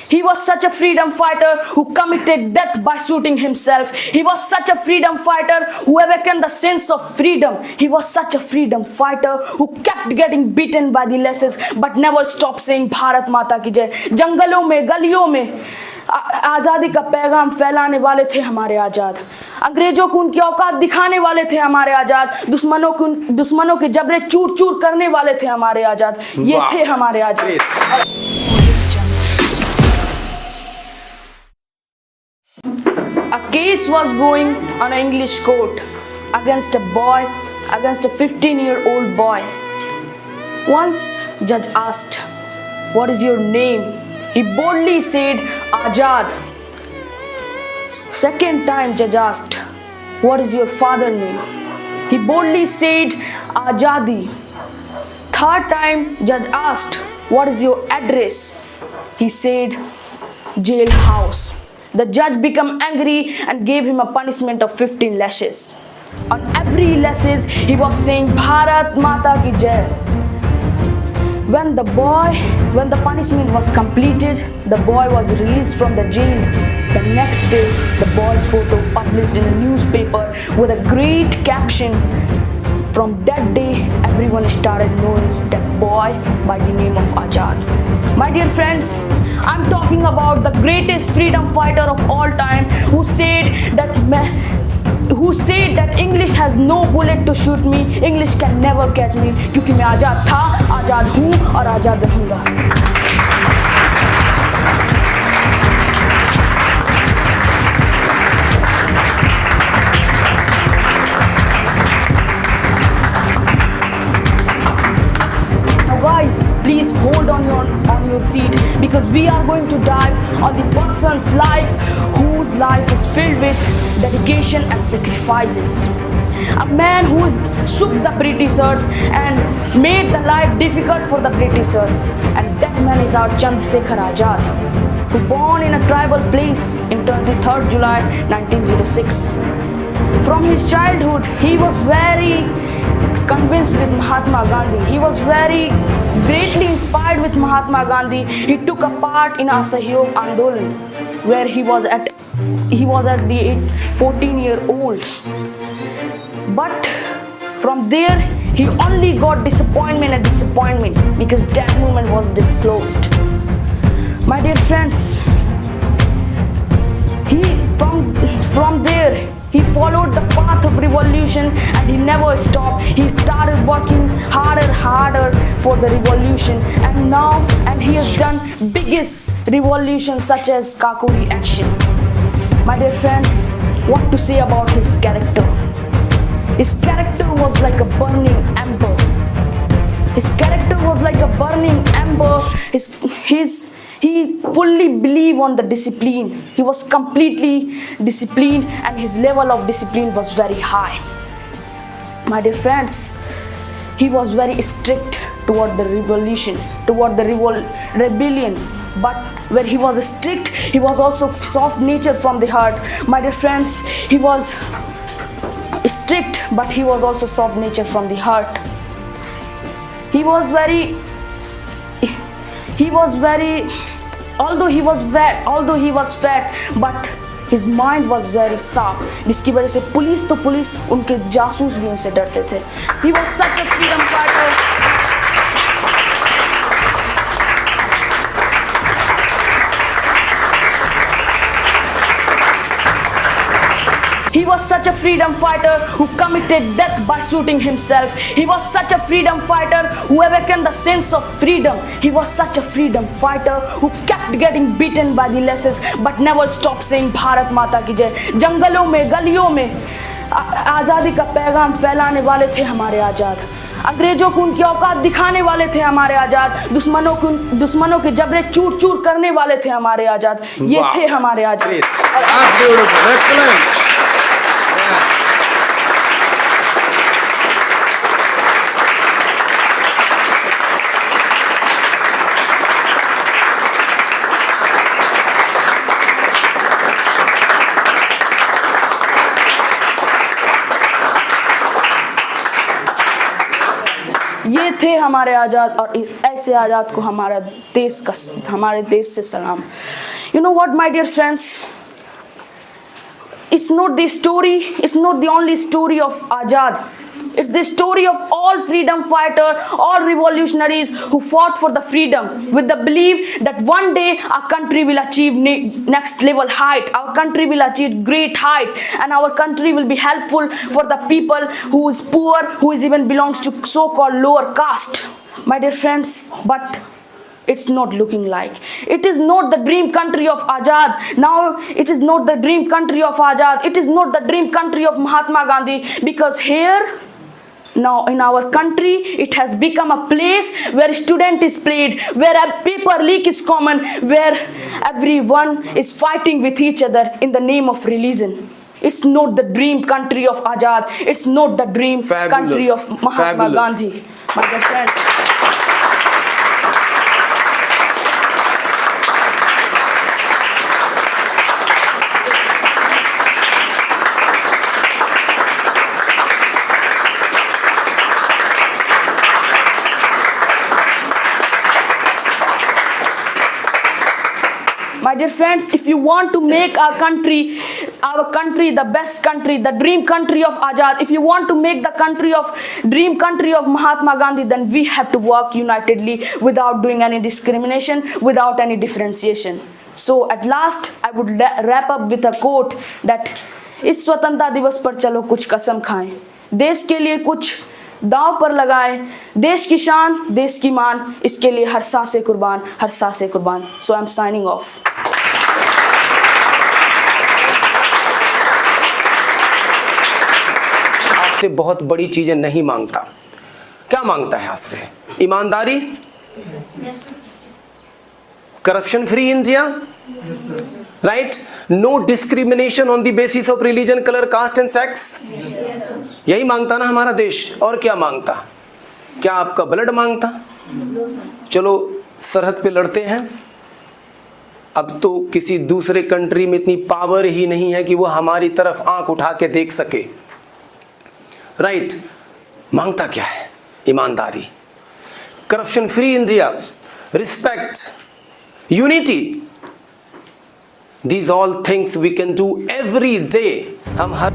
He was such a freedom fighter who committed death by shooting himself. He was such a freedom fighter who awakened the sense of freedom. He was such a freedom fighter who kept getting beaten by the lashes but never stopped saying Bharat Mata ki jai. जंगलों में गलियों में आजादी का पैगाम फैलाने वाले थे हमारे आजाद. अंग्रेजों को उनकी औकात दिखाने वाले थे हमारे आजाद. दुश्मनों के जबरे चूर चूर करने वाले थे हमारे आजाद. ये थे हमारे आजाद. A case was going on an English court against a 15-year-old boy. Once judge asked, "What is your name?" He boldly said, "Azad." Second time judge asked, "What is your father's name?" He boldly said, "Azadi." Third time judge asked, "What is your address?" He said, "Jailhouse." The judge became angry and gave him a punishment of 15 lashes. On every lashes he was saying Bharat Mata ki jai. When the punishment was completed, the boy was released from the jail. The next day, the boy's photo published in a newspaper with a great caption. From that day, everyone started knowing that boy by the name of Azad. My dear friends, I'm talking about the greatest freedom fighter of all time who said that English has no bullet to shoot me, English can never catch me, क्योंकि मैं आजाद था, आजाद हूँ और आजाद रहूँगा. Guys, please hold on your seat because we are going to dive on the person's life whose life is filled with dedication and sacrifices. A man who shook the Britishers and made the life difficult for the Britishers, and that man is our Chandrasekhar Azad, who born in a tribal place in 23rd July 1906. From his childhood, he was very convinced with Mahatma Gandhi. He was very greatly inspired with Mahatma Gandhi. He took a part in Asahyog Andolan, where he was at the age 14-year-old. But from there, he only got disappointment because that movement was disclosed. My dear friends, from there, he followed the path of revolution and he never stopped. He started working harder for the revolution, and he has done biggest revolutions such as Kakori action. My dear friends, what to say about his character? His character was like a burning ember. He fully believed on the discipline. He was completely disciplined and his level of discipline was very high. My dear friends, he was very strict toward the rebellion. But where he was strict, he was also soft nature from the heart. My dear friends, he was strict, but he was also soft nature from the heart. Although he was fat, but his mind was very sharp, जिसकी वजह से police उनके जासूस भी उनसे डरते थे. He was such a freedom fighter. He was such a freedom fighter who committed death by shooting himself. He was such a freedom fighter who awakened the sense of freedom. He was such a freedom fighter who kept getting beaten by the lashes but never stopped saying Bharat Mata ki jai. जंगलों में गलियों में आजादी का पैगाम फैलाने वाले थे हमारे आजाद. अंग्रेजों को उनकी औकात दिखाने वाले थे हमारे आजाद. दुश्मनों के जबरे चूर चूर करने वाले थे हमारे आजाद. ये थे हमारे आजाद. ये थे हमारे आज़ाद और इस ऐसे आज़ाद को हमारे देश से सलाम। You know what, my dear friends? It's not the only story of Azad. It's the story of all freedom fighters, all revolutionaries who fought for the freedom with the belief that one day our country will achieve next level height. Our country will achieve great height, and our country will be helpful for the people who is poor, who is even belongs to so-called lower caste. My dear friends, but it's not looking like. It is not the dream country of Azad. Now it is not the dream country of Azad. It is not the dream country of Mahatma Gandhi, because here now in our country it has become a place where student is played, where a paper leak is common, where everyone is fighting with each other in the name of religion. It's not the dream country of Azad. It's not the dream country of Mahatma Gandhi. My dear friends, my dear friends, if you want to make our country the best country, the dream country of Azad, if you want to make the dream country of Mahatma Gandhi, then we have to work unitedly without doing any discrimination, without any differentiation. So at last, I would wrap up with a quote that इस स्वतंत्रता दिवस पर चलो कुछ कसम खाएं, देश के लिए कुछ दांव पर लगाए, देश की शान, देश की मान, इसके लिए हर सांसें कुर्बान, हर सांसें कुर्बान. So I'm signing off. आपसे बहुत बड़ी चीजें नहीं मांगता. क्या मांगता है आपसे? ईमानदारी, corruption free India, right, no discrimination on the basis of religion, colour, caste and sex. यही मांगता ना हमारा देश. और क्या मांगता? क्या आपका ब्लड मांगता? चलो सरहद पे लड़ते हैं. अब तो किसी दूसरे कंट्री में इतनी पावर ही नहीं है कि वो हमारी तरफ आंख उठा के देख सके, राइट. मांगता क्या है? ईमानदारी, corruption free India, respect, unity. These all things we can do every day. हम हर